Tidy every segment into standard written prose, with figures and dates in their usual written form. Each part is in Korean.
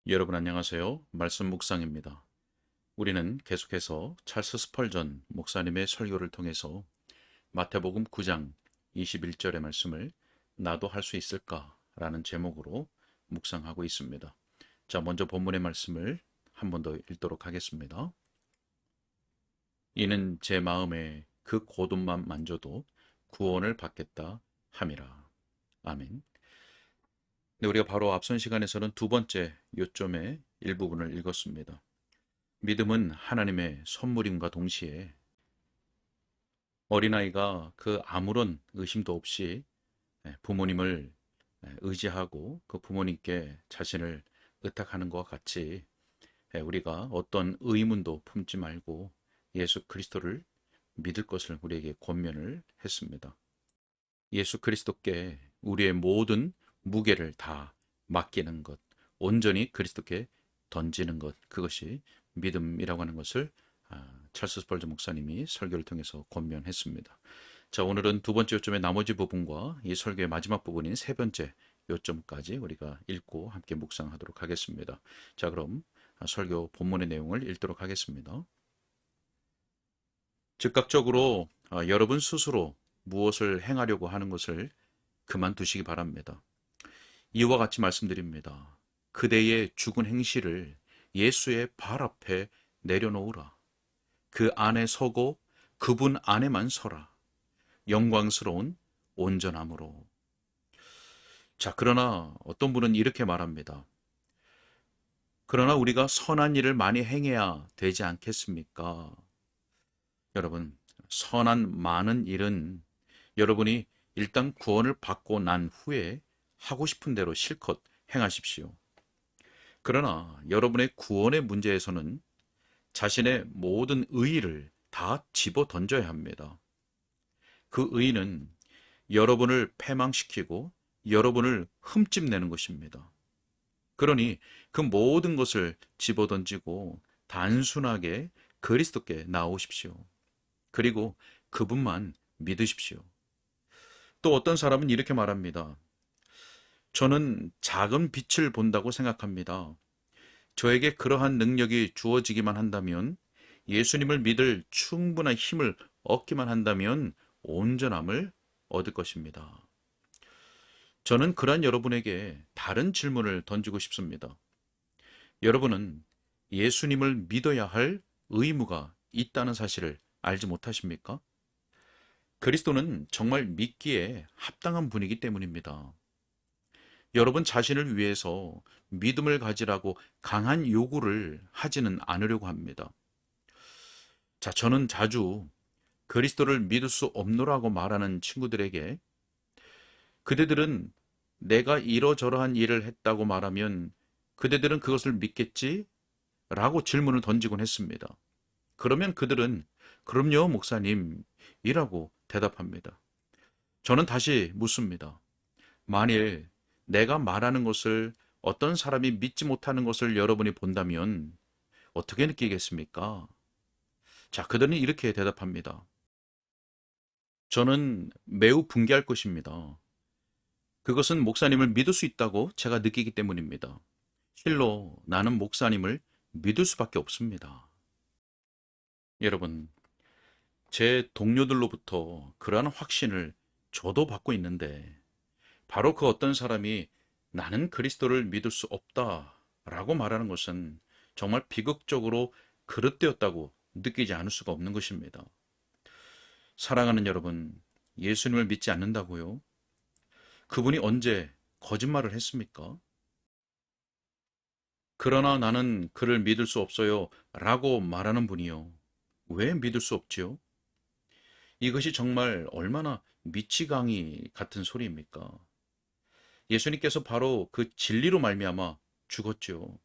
여러분 안녕하세요. 말씀 묵상입니다. 우리는 계속해서 찰스 스펄전 목사님의 설교를 통해서 마태복음 9장 21절의 말씀을 나도 할 수 있을까? 라는 제목으로 묵상하고 있습니다. 자, 먼저 본문의 말씀을 한 번 더 읽도록 하겠습니다. 이는 제 마음에 그 고둠만 만져도 구원을 받겠다 함이라. 아멘. 네, 우리가 바로 앞선 시간에서는 두 번째 요점의 일부분을 읽었습니다. 믿음은 하나님의 선물임과 동시에 어린아이가 그 아무런 의심도 없이 부모님을 의지하고 그 부모님께 자신을 의탁하는 것과 같이 우리가 어떤 의문도 품지 말고 예수 그리스도를 믿을 것을 우리에게 권면을 했습니다. 예수 그리스도께 우리의 모든 무게를 다 맡기는 것, 온전히 그리스도께 던지는 것, 그것이 믿음이라고 하는 것을 찰스 스펄전 목사님이 설교를 통해서 권면했습니다. 자, 오늘은 두 번째 요점의 나머지 부분과 이 설교의 마지막 부분인 세 번째 요점까지 우리가 읽고 함께 묵상하도록 하겠습니다. 자, 그럼 설교 본문의 내용을 읽도록 하겠습니다. 즉각적으로 여러분 스스로 무엇을 행하려고 하는 것을 그만두시기 바랍니다. 이와 같이 말씀드립니다. 그대의 죽은 행실을 예수의 발 앞에 내려놓으라. 그 안에 서고 그분 안에만 서라. 영광스러운 온전함으로. 자, 그러나 어떤 분은 이렇게 말합니다. 그러나 우리가 선한 일을 많이 행해야 되지 않겠습니까? 여러분, 선한 많은 일은 여러분이 일단 구원을 받고 난 후에 하고 싶은 대로 실컷 행하십시오. 그러나 여러분의 구원의 문제에서는 자신의 모든 의의를 다 집어 던져야 합니다. 그 의의는 여러분을 패망시키고 여러분을 흠집내는 것입니다. 그러니 그 모든 것을 집어 던지고 단순하게 그리스도께 나오십시오. 그리고 그분만 믿으십시오. 또 어떤 사람은 이렇게 말합니다. 저는 작은 빛을 본다고 생각합니다. 저에게 그러한 능력이 주어지기만 한다면, 예수님을 믿을 충분한 힘을 얻기만 한다면 온전함을 얻을 것입니다. 저는 그러한 여러분에게 다른 질문을 던지고 싶습니다. 여러분은 예수님을 믿어야 할 의무가 있다는 사실을 알지 못하십니까? 그리스도는 정말 믿기에 합당한 분이기 때문입니다. 여러분 자신을 위해서 믿음을 가지라고 강한 요구를 하지는 않으려고 합니다. 자, 저는 자주 그리스도를 믿을 수 없노라고 말하는 친구들에게 그대들은 내가 이러저러한 일을 했다고 말하면 그대들은 그것을 믿겠지? 라고 질문을 던지곤 했습니다. 그러면 그들은 그럼요, 목사님, 이라고 대답합니다. 저는 다시 묻습니다. 만일 내가 말하는 것을 어떤 사람이 믿지 못하는 것을 여러분이 본다면 어떻게 느끼겠습니까? 자, 그들은 이렇게 대답합니다. 저는 매우 분개할 것입니다. 그것은 목사님을 믿을 수 있다고 제가 느끼기 때문입니다. 실로 나는 목사님을 믿을 수밖에 없습니다. 여러분, 제 동료들로부터 그러한 확신을 저도 받고 있는데 바로 그 어떤 사람이 나는 그리스도를 믿을 수 없다라고 말하는 것은 정말 비극적으로 그릇되었다고 느끼지 않을 수가 없는 것입니다. 사랑하는 여러분, 예수님을 믿지 않는다고요? 그분이 언제 거짓말을 했습니까? 그러나 나는 그를 믿을 수 없어요 라고 말하는 분이요. 왜 믿을 수 없지요? 이것이 정말 얼마나 미치광이 같은 소리입니까? 예수님께서 바로 그 진리로 말미암아 죽었지요.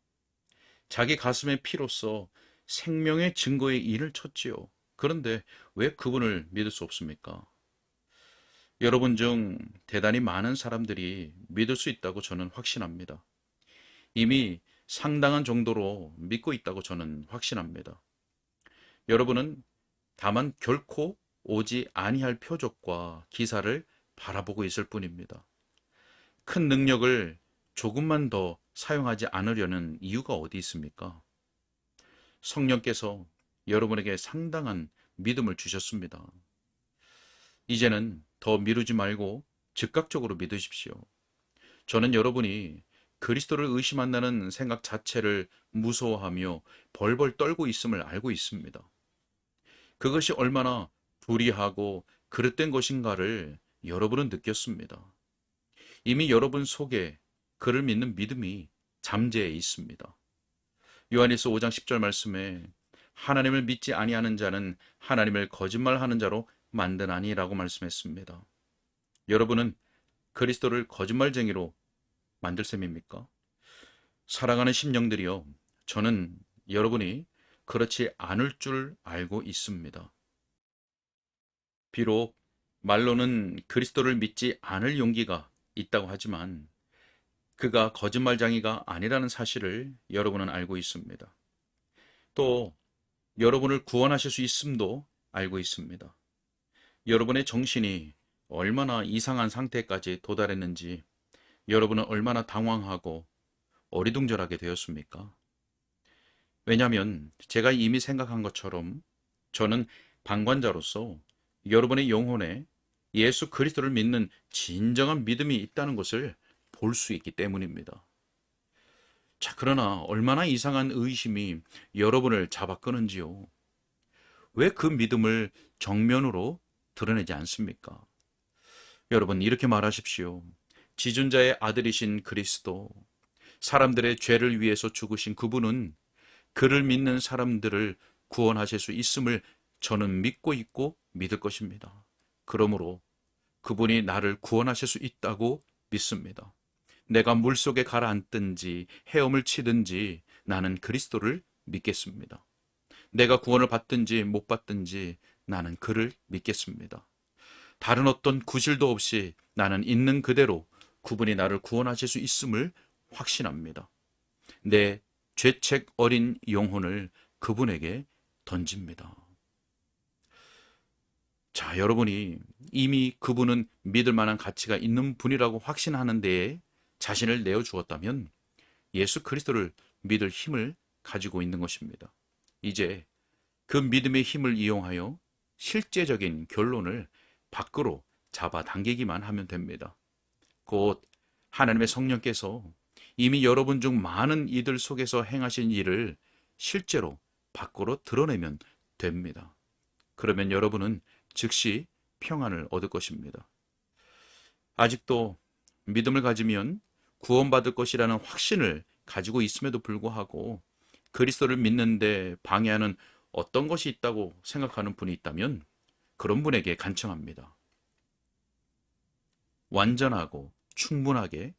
자기 가슴의 피로써 생명의 증거의 일을 쳤지요. 그런데 왜 그분을 믿을 수 없습니까? 여러분 중 대단히 많은 사람들이 믿을 수 있다고 저는 확신합니다. 이미 상당한 정도로 믿고 있다고 저는 확신합니다. 여러분은 다만 결코 오지 아니할 표적과 기사를 바라보고 있을 뿐입니다. 큰 능력을 조금만 더 사용하지 않으려는 이유가 어디 있습니까? 성령께서 여러분에게 상당한 믿음을 주셨습니다. 이제는 더 미루지 말고 즉각적으로 믿으십시오. 저는 여러분이 그리스도를 의심한다는 생각 자체를 무서워하며 벌벌 떨고 있음을 알고 있습니다. 그것이 얼마나 불의하고 그릇된 것인가를 여러분은 느꼈습니다. 이미 여러분 속에 그를 믿는 믿음이 잠재해 있습니다. 요한일서 5장 10절 말씀에 하나님을 믿지 아니하는 자는 하나님을 거짓말하는 자로 만드나니라고 말씀했습니다. 여러분은 그리스도를 거짓말쟁이로 만들 셈입니까? 사랑하는 심령들이여, 저는 여러분이 그렇지 않을 줄 알고 있습니다. 비록 말로는 그리스도를 믿지 않을 용기가 있다고 하지만 그가 거짓말쟁이가 아니라는 사실을 여러분은 알고 있습니다. 또 여러분을 구원하실 수 있음도 알고 있습니다. 여러분의 정신이 얼마나 이상한 상태까지 도달했는지, 여러분은 얼마나 당황하고 어리둥절하게 되었습니까? 왜냐하면 제가 이미 생각한 것처럼 저는 방관자로서 여러분의 영혼에 예수 그리스도를 믿는 진정한 믿음이 있다는 것을 볼 수 있기 때문입니다. 자, 그러나 얼마나 이상한 의심이 여러분을 잡아 끄는지요. 왜 그 믿음을 정면으로 드러내지 않습니까? 여러분, 이렇게 말하십시오. 지존자의 아들이신 그리스도, 사람들의 죄를 위해서 죽으신 그분은 그를 믿는 사람들을 구원하실 수 있음을 저는 믿고 있고 믿을 것입니다. 그러므로 그분이 나를 구원하실 수 있다고 믿습니다. 내가 물속에 가라앉든지 헤엄을 치든지 나는 그리스도를 믿겠습니다. 내가 구원을 받든지 못 받든지 나는 그를 믿겠습니다. 다른 어떤 구실도 없이 나는 있는 그대로 그분이 나를 구원하실 수 있음을 확신합니다. 내 죄책 어린 영혼을 그분에게 던집니다. 자, 여러분이 이미 그분은 믿을 만한 가치가 있는 분이라고 확신하는 데에 자신을 내어주었다면 예수 그리스도를 믿을 힘을 가지고 있는 것입니다. 이제 그 믿음의 힘을 이용하여 실제적인 결론을 밖으로 잡아당기기만 하면 됩니다. 곧 하나님의 성령께서 이미 여러분 중 많은 이들 속에서 행하신 일을 실제로 밖으로 드러내면 됩니다. 그러면 여러분은 즉시 평안을 얻을 것입니다. 아직도 믿음을 가지면 구원받을 것이라는 확신을 가지고 있음에도 불구하고 그리스도를 믿는데 방해하는 어떤 것이 있다고 생각하는 분이 있다면 그런 분에게 간청합니다. 완전하고 충분하게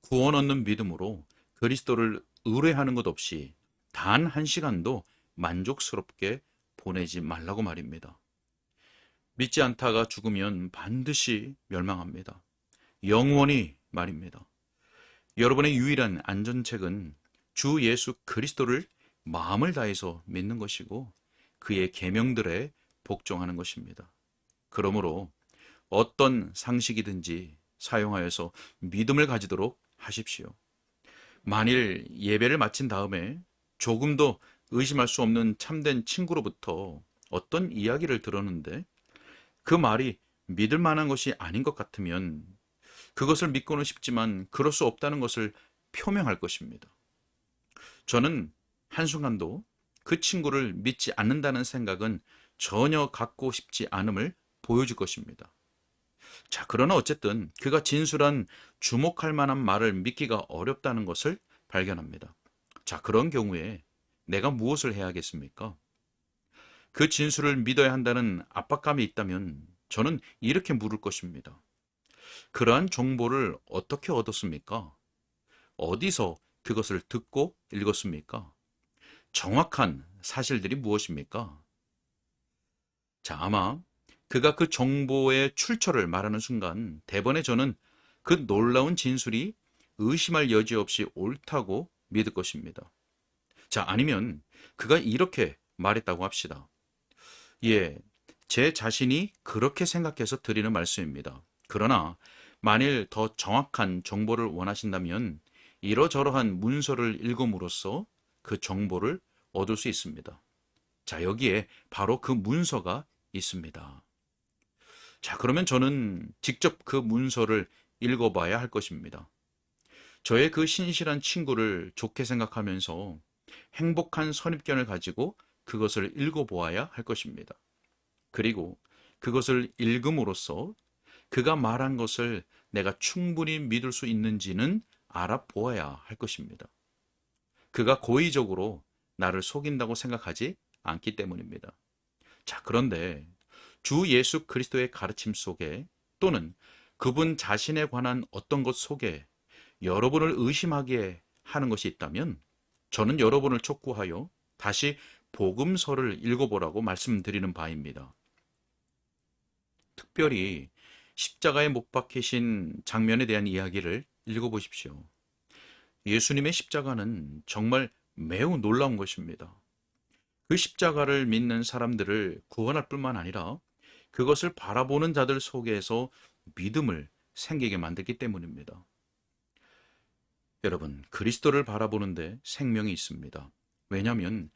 구원 얻는 믿음으로 그리스도를 의뢰하는 것 없이 단 한 시간도 만족스럽게 보내지 말라고 말입니다. 믿지 않다가 죽으면 반드시 멸망합니다. 영원히 말입니다. 여러분의 유일한 안전책은 주 예수 그리스도를 마음을 다해서 믿는 것이고 그의 계명들에 복종하는 것입니다. 그러므로 어떤 상식이든지 사용하여서 믿음을 가지도록 하십시오. 만일 예배를 마친 다음에 조금도 의심할 수 없는 참된 친구로부터 어떤 이야기를 들었는데 그 말이 믿을 만한 것이 아닌 것 같으면 그것을 믿고는 싶지만 그럴 수 없다는 것을 표명할 것입니다. 저는 한순간도 그 친구를 믿지 않는다는 생각은 전혀 갖고 싶지 않음을 보여줄 것입니다. 자, 그러나 어쨌든 그가 진술한 주목할 만한 말을 믿기가 어렵다는 것을 발견합니다. 자, 그런 경우에 내가 무엇을 해야겠습니까? 그 진술을 믿어야 한다는 압박감이 있다면 저는 이렇게 물을 것입니다. 그러한 정보를 어떻게 얻었습니까? 어디서 그것을 듣고 읽었습니까? 정확한 사실들이 무엇입니까? 자, 아마 그가 그 정보의 출처를 말하는 순간 대번에 저는 그 놀라운 진술이 의심할 여지 없이 옳다고 믿을 것입니다. 자, 아니면 그가 이렇게 말했다고 합시다. 예, 제 자신이 그렇게 생각해서 드리는 말씀입니다. 그러나 만일 더 정확한 정보를 원하신다면 이러저러한 문서를 읽음으로써 그 정보를 얻을 수 있습니다. 자, 여기에 바로 그 문서가 있습니다. 자, 그러면 저는 직접 그 문서를 읽어봐야 할 것입니다. 저의 그 신실한 친구를 좋게 생각하면서 행복한 선입견을 가지고 그것을 읽어보아야 할 것입니다. 그리고 그것을 읽음으로써 그가 말한 것을 내가 충분히 믿을 수 있는지는 알아보아야 할 것입니다. 그가 고의적으로 나를 속인다고 생각하지 않기 때문입니다. 자, 그런데 주 예수 그리스도의 가르침 속에 또는 그분 자신에 관한 어떤 것 속에 여러분을 의심하게 하는 것이 있다면 저는 여러분을 촉구하여 다시 복음서를 읽어보라고 말씀드리는 바입니다. 특별히 십자가에 못 박히신 장면에 대한 이야기를 읽어보십시오. 예수님의 십자가는 정말 매우 놀라운 것입니다. 그 십자가를 믿는 사람들을 구원할 뿐만 아니라 그것을 바라보는 자들 속에서 믿음을 생기게 만들기 때문입니다. 여러분, 그리스도를 바라보는데 생명이 있습니다. 왜냐하면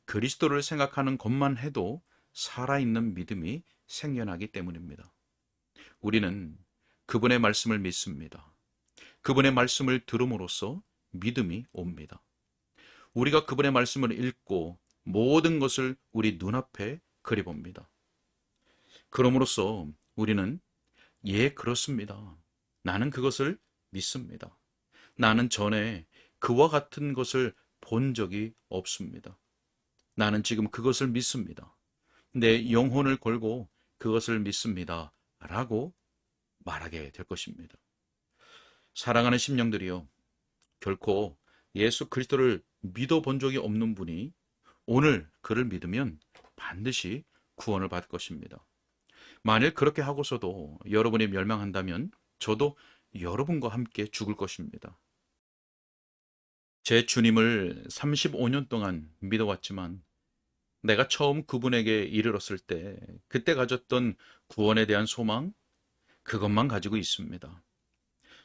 그리스도를 생각하는 것만 해도 살아있는 믿음이 생겨나기 때문입니다. 우리는 그분의 말씀을 믿습니다. 그분의 말씀을 들음으로써 믿음이 옵니다. 우리가 그분의 말씀을 읽고 모든 것을 우리 눈앞에 그려봅니다. 그럼으로써 우리는 그렇습니다. 나는 그것을 믿습니다. 나는 전에 그와 같은 것을 본 적이 없습니다. 나는 지금 그것을 믿습니다. 내 영혼을 걸고 그것을 믿습니다. 라고 말하게 될 것입니다. 사랑하는 심령들이여, 결코 예수 그리스도를 믿어본 적이 없는 분이 오늘 그를 믿으면 반드시 구원을 받을 것입니다. 만일 그렇게 하고서도 여러분이 멸망한다면 저도 여러분과 함께 죽을 것입니다. 제 주님을 35년 동안 믿어왔지만 내가 처음 그분에게 이르렀을 때 그때 가졌던 구원에 대한 소망, 그것만 가지고 있습니다.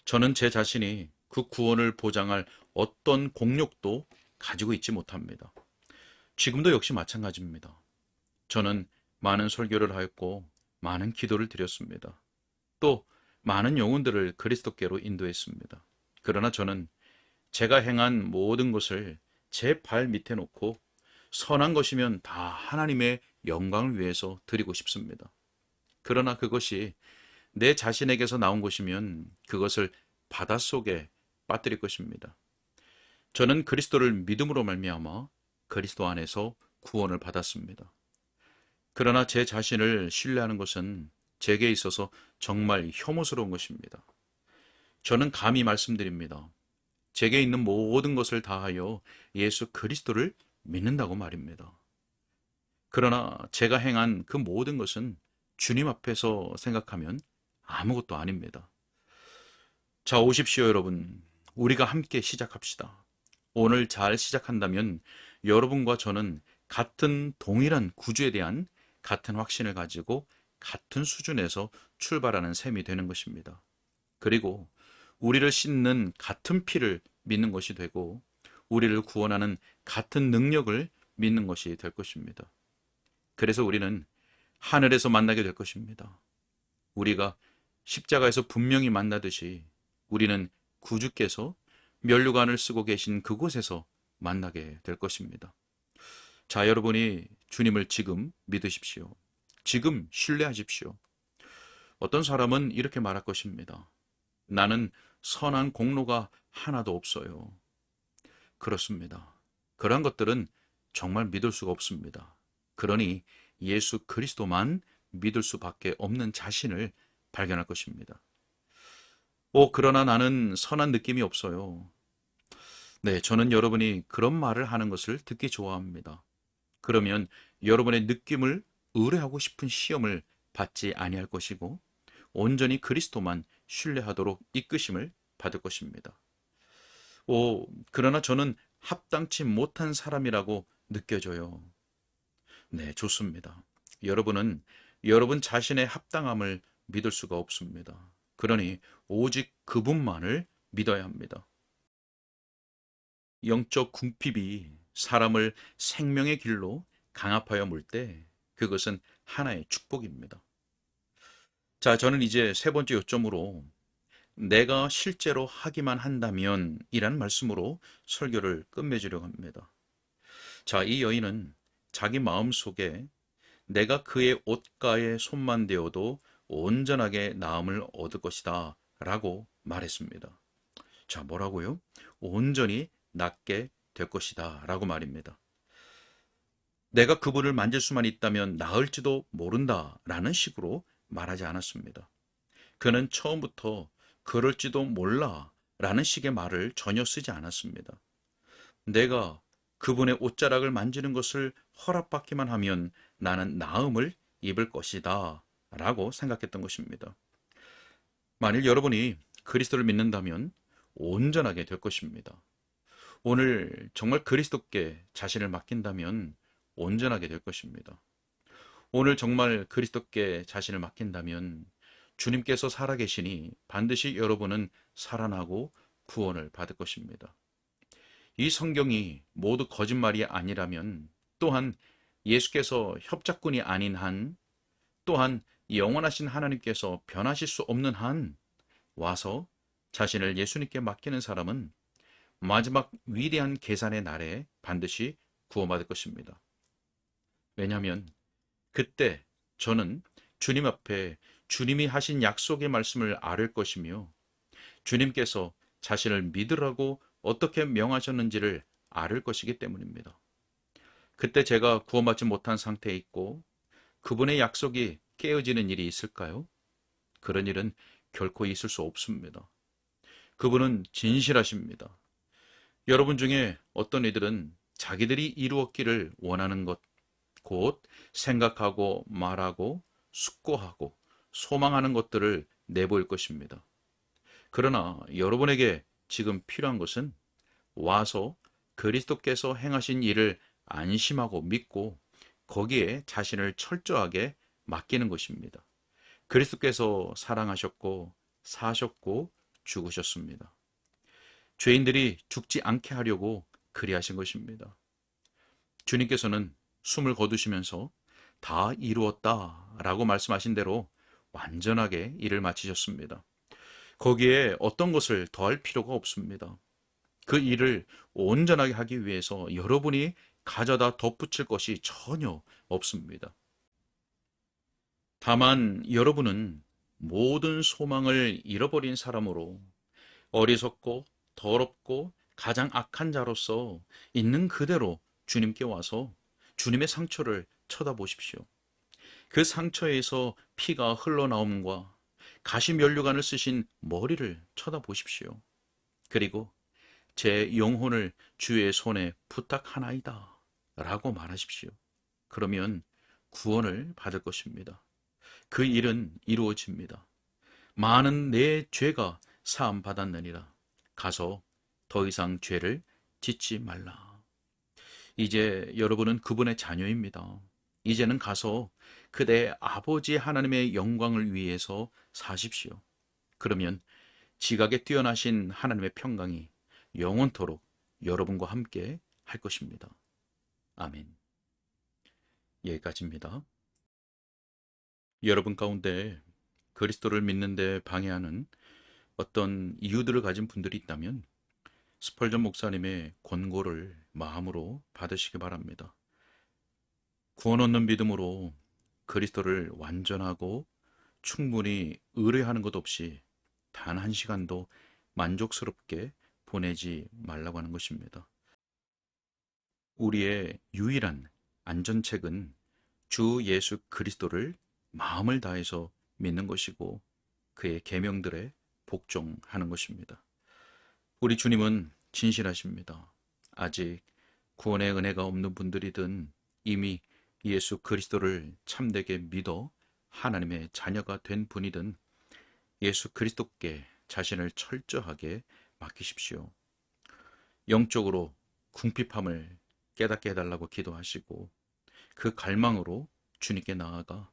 저는 제 자신이 그 구원을 보장할 어떤 공력도 가지고 있지 못합니다. 지금도 역시 마찬가지입니다. 저는 많은 설교를 하였고 많은 기도를 드렸습니다. 또 많은 영혼들을 그리스도께로 인도했습니다. 그러나 저는 제가 행한 모든 것을 제 발 밑에 놓고 선한 것이면 다 하나님의 영광을 위해서 드리고 싶습니다. 그러나 그것이 내 자신에게서 나온 것이면 그것을 바닷속에 빠뜨릴 것입니다. 저는 그리스도를 믿음으로 말미암아 그리스도 안에서 구원을 받았습니다. 그러나 제 자신을 신뢰하는 것은 제게 있어서 정말 혐오스러운 것입니다. 저는 감히 말씀드립니다. 제게 있는 모든 것을 다하여 예수 그리스도를 믿는다고 말입니다. 그러나 제가 행한 그 모든 것은 주님 앞에서 생각하면 아무것도 아닙니다. 자, 오십시오, 여러분. 우리가 함께 시작합시다. 오늘 잘 시작한다면 여러분과 저는 같은 동일한 구주에 대한 같은 확신을 가지고 같은 수준에서 출발하는 셈이 되는 것입니다. 그리고 우리를 씻는 같은 피를 믿는 것이 되고 우리를 구원하는 같은 능력을 믿는 것이 될 것입니다. 그래서 우리는 하늘에서 만나게 될 것입니다. 우리가 십자가에서 분명히 만나듯이 우리는 구주께서 면류관을 쓰고 계신 그곳에서 만나게 될 것입니다. 자, 여러분이 주님을 지금 믿으십시오. 지금 신뢰하십시오. 어떤 사람은 이렇게 말할 것입니다. 나는 선한 공로가 하나도 없어요. 그렇습니다. 그러한 것들은 정말 믿을 수가 없습니다. 그러니 예수 그리스도만 믿을 수밖에 없는 자신을 발견할 것입니다. 그러나 나는 선한 느낌이 없어요. 네, 저는 여러분이 그런 말을 하는 것을 듣기 좋아합니다. 그러면 여러분의 느낌을 의뢰하고 싶은 시험을 받지 아니할 것이고 온전히 그리스도만 신뢰하도록 이끄심을 받을 것입니다. 그러나 저는 합당치 못한 사람이라고 느껴져요. 네, 좋습니다. 여러분은 여러분 자신의 합당함을 믿을 수가 없습니다. 그러니 오직 그분만을 믿어야 합니다. 영적 궁핍이 사람을 생명의 길로 강압하여 물 때 그것은 하나의 축복입니다. 자, 저는 이제 세 번째 요점으로 내가 실제로 하기만 한다면 이란 말씀으로 설교를 끝맺으려고 합니다. 자, 이 여인은 자기 마음속에 내가 그의 옷가에 손만 대어도 온전하게 나음을 얻을 것이다 라고 말했습니다. 자, 뭐라고요? 온전히 낫게 될 것이다 라고 말입니다. 내가 그분을 만질 수만 있다면 나을지도 모른다 라는 식으로 말하지 않았습니다. 그는 처음부터 그럴지도 몰라 라는 식의 말을 전혀 쓰지 않았습니다. 내가 그분의 옷자락을 만지는 것을 허락받기만 하면 나는 나음을 입을 것이다 라고 생각했던 것입니다. 만일 여러분이 그리스도를 믿는다면 온전하게 될 것입니다. 오늘 정말 그리스도께 자신을 맡긴다면 온전하게 될 것입니다. 오늘 정말 그리스도께 자신을 맡긴다면 주님께서 살아계시니 반드시 여러분은 살아나고 구원을 받을 것입니다. 이 성경이 모두 거짓말이 아니라면, 또한 예수께서 협작꾼이 아닌 한, 또한 영원하신 하나님께서 변하실 수 없는 한 와서 자신을 예수님께 맡기는 사람은 마지막 위대한 계산의 날에 반드시 구원받을 것입니다. 왜냐하면 그때 저는 주님 앞에 주님이 하신 약속의 말씀을 아뢰 것이며 주님께서 자신을 믿으라고 어떻게 명하셨는지를 아뢰 것이기 때문입니다. 그때 제가 구원받지 못한 상태에 있고 그분의 약속이 깨어지는 일이 있을까요? 그런 일은 결코 있을 수 없습니다. 그분은 진실하십니다. 여러분 중에 어떤 이들은 자기들이 이루었기를 원하는 것, 곧 생각하고 말하고 숙고하고 소망하는 것들을 내보일 것입니다. 그러나 여러분에게 지금 필요한 것은 와서 그리스도께서 행하신 일을 안심하고 믿고 거기에 자신을 철저하게 맡기는 것입니다. 그리스도께서 사랑하셨고 사셨고 죽으셨습니다. 죄인들이 죽지 않게 하려고 그리하신 것입니다. 주님께서는 숨을 거두시면서 다 이루었다 라고 말씀하신 대로 완전하게 일을 마치셨습니다. 거기에 어떤 것을 더할 필요가 없습니다. 그 일을 온전하게 하기 위해서 여러분이 가져다 덧붙일 것이 전혀 없습니다. 다만 여러분은 모든 소망을 잃어버린 사람으로 어리석고 더럽고 가장 악한 자로서 있는 그대로 주님께 와서 주님의 상처를 쳐다보십시오. 그 상처에서 피가 흘러나옴과 가시면류관을 쓰신 머리를 쳐다보십시오. 그리고 제 영혼을 주의 손에 부탁하나이다 라고 말하십시오. 그러면 구원을 받을 것입니다. 그 일은 이루어집니다. 많은 내 죄가 사함 받았느니라. 가서 더 이상 죄를 짓지 말라. 이제 여러분은 그분의 자녀입니다. 이제는 가서 그대 아버지 하나님의 영광을 위해서 사십시오. 그러면 지각에 뛰어나신 하나님의 평강이 영원토록 여러분과 함께 할 것입니다. 아멘. 여기까지입니다. 여러분 가운데 그리스도를 믿는데 방해하는 어떤 이유들을 가진 분들이 있다면 스펄전 목사님의 권고를 마음으로 받으시기 바랍니다. 구원 얻는 믿음으로 그리스도를 완전하고 충분히 의뢰하는 것 없이 단 한 시간도 만족스럽게 보내지 말라고 하는 것입니다. 우리의 유일한 안전책은 주 예수 그리스도를 마음을 다해서 믿는 것이고 그의 계명들에 복종하는 것입니다. 우리 주님은 진실하십니다. 아직 구원의 은혜가 없는 분들이든 이미 예수 그리스도를 참되게 믿어 하나님의 자녀가 된 분이든 예수 그리스도께 자신을 철저하게 맡기십시오. 영적으로 궁핍함을 깨닫게 해달라고 기도하시고 그 갈망으로 주님께 나아가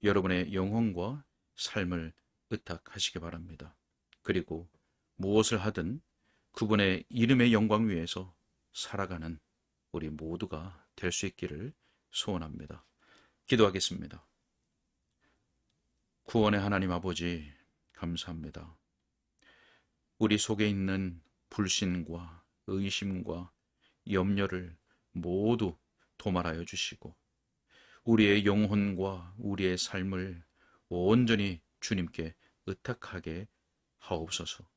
여러분의 영혼과 삶을 의탁하시기 바랍니다. 그리고 무엇을 하든 그분의 이름의 영광 위해서 살아가는 우리 모두가 될 수 있기를 소원합니다. 기도하겠습니다. 구원의 하나님 아버지, 감사합니다. 우리 속에 있는 불신과 의심과 염려를 모두 도말하여 주시고 우리의 영혼과 우리의 삶을 온전히 주님께 의탁하게 하옵소서.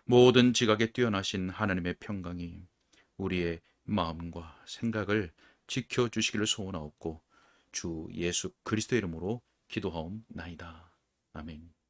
모든 지각에 뛰어나신 하나님의 평강이 우리의 마음과 생각을 지켜주시기를 소원하옵고 주 예수 그리스도의 이름으로 기도하옵나이다. 아멘.